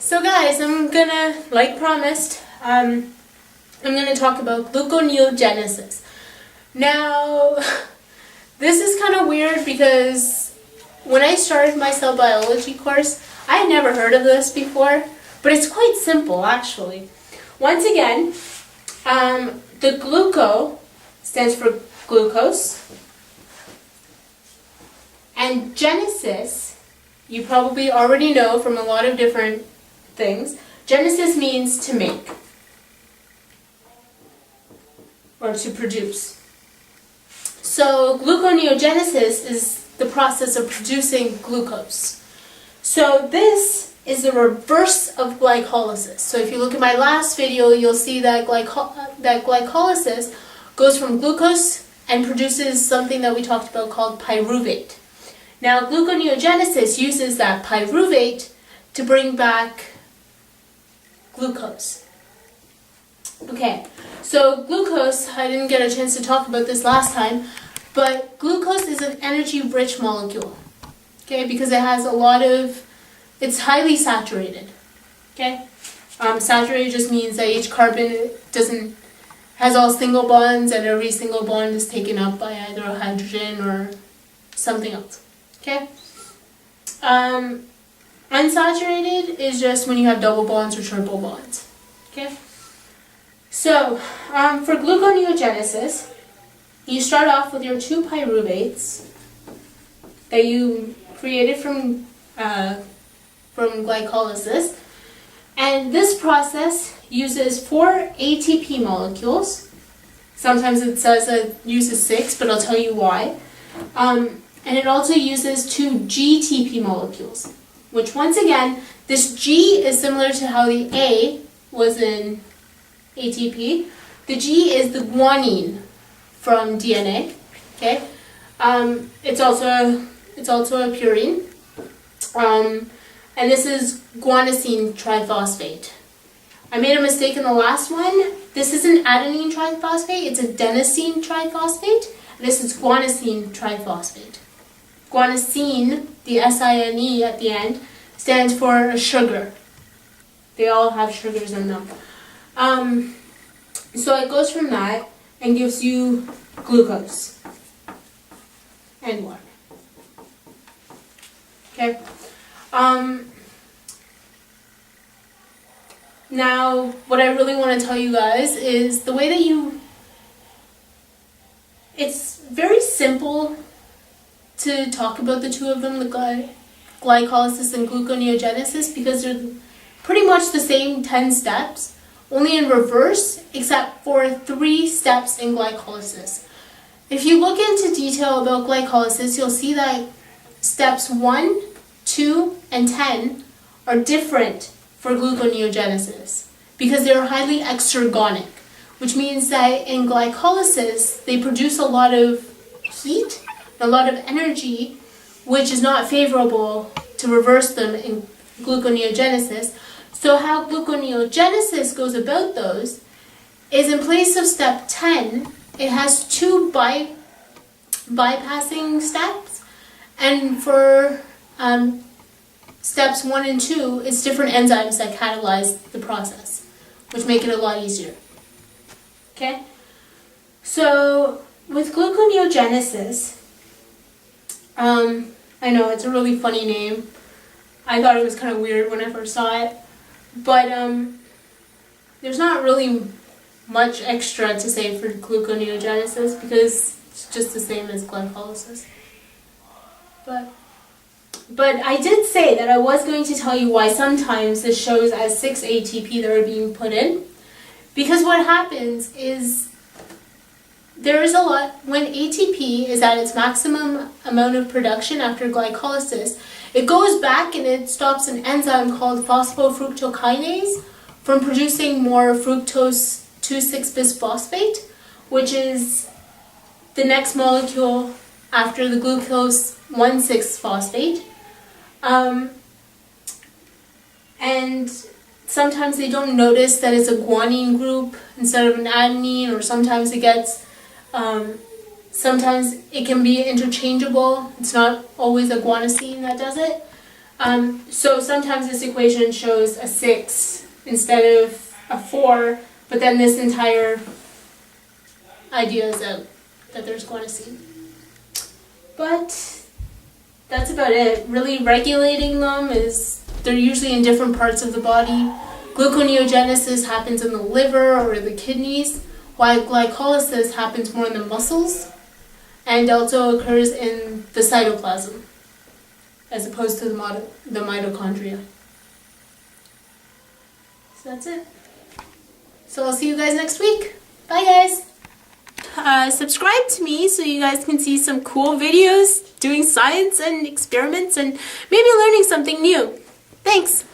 So guys, like promised, I'm gonna talk about gluconeogenesis. Now, this is kind of weird because when I started my cell biology course, I had never heard of this before, but it's quite simple actually. Once again, the gluco stands for glucose, and genesis, you probably already know from a lot of different things. Genesis means to make or to produce. So gluconeogenesis is the process of producing glucose. So this is the reverse of glycolysis. So if you look at my last video, you'll see that glycolysis goes from glucose and produces something that we talked about called pyruvate. Now gluconeogenesis uses that pyruvate to bring back glucose. Okay, so glucose, I didn't get a chance to talk about this last time, but glucose is an energy-rich molecule, okay, because it has it's highly saturated, okay? Saturated just means that each carbon has all single bonds, and every single bond is taken up by either a hydrogen or something else, okay? Unsaturated is just when you have double bonds or triple bonds, okay? So, for gluconeogenesis, you start off with your two pyruvates that you created from glycolysis, and this process uses 4 ATP molecules. Sometimes it says it uses 6, but I'll tell you why. And it also uses 2 GTP molecules, which once again, this G is similar to how the A was in ATP. The G is the guanine from DNA. Okay, it's also a purine, and this is guanosine triphosphate. I made a mistake in the last one. This isn't adenine triphosphate; it's adenosine triphosphate. This is guanosine triphosphate. Guanosine, the SINE at the end, stands for a sugar. They all have sugars in them. So it goes from that and gives you glucose and water. Okay. Now, what I really want to tell you guys is the way that it's very simple to talk about the two of them, the glycolysis and gluconeogenesis, because they're pretty much the same 10 steps, only in reverse, except for 3 steps in glycolysis. If you look into detail about glycolysis, you'll see that steps 1, 2, and 10 are different for gluconeogenesis because they're highly exergonic, which means that in glycolysis, they produce a lot of heat, a lot of energy, which is not favorable to reverse them in gluconeogenesis. So how gluconeogenesis goes about those is in place of step 10, it has 2 bypassing steps, and for steps 1 and 2, it's different enzymes that catalyze the process, which make it a lot easier. Okay? So with gluconeogenesis, I know it's a really funny name. I thought it was kind of weird when I first saw it. But there's not really much extra to say for gluconeogenesis because it's just the same as glycolysis. But I did say that I was going to tell you why sometimes this shows as 6 ATP that are being put in. Because what happens is there is a lot, when ATP is at its maximum amount of production after glycolysis, it goes back and it stops an enzyme called phosphofructokinase from producing more fructose 2,6-bisphosphate, which is the next molecule after the glucose 1,6-phosphate. And sometimes they don't notice that it's a guanine group instead of an adenine, or sometimes sometimes it can be interchangeable. It's not always a guanosine that does it. So sometimes this equation shows a 6 instead of a 4, but then this entire idea is out, that there's guanosine. But that's about it. Really regulating them is, they're usually in different parts of the body. Gluconeogenesis happens in the liver or the kidneys, while glycolysis happens more in the muscles and also occurs in the cytoplasm as opposed to the mitochondria. So that's it. So I'll see you guys next week. Bye guys! Subscribe to me so you guys can see some cool videos doing science and experiments and maybe learning something new. Thanks!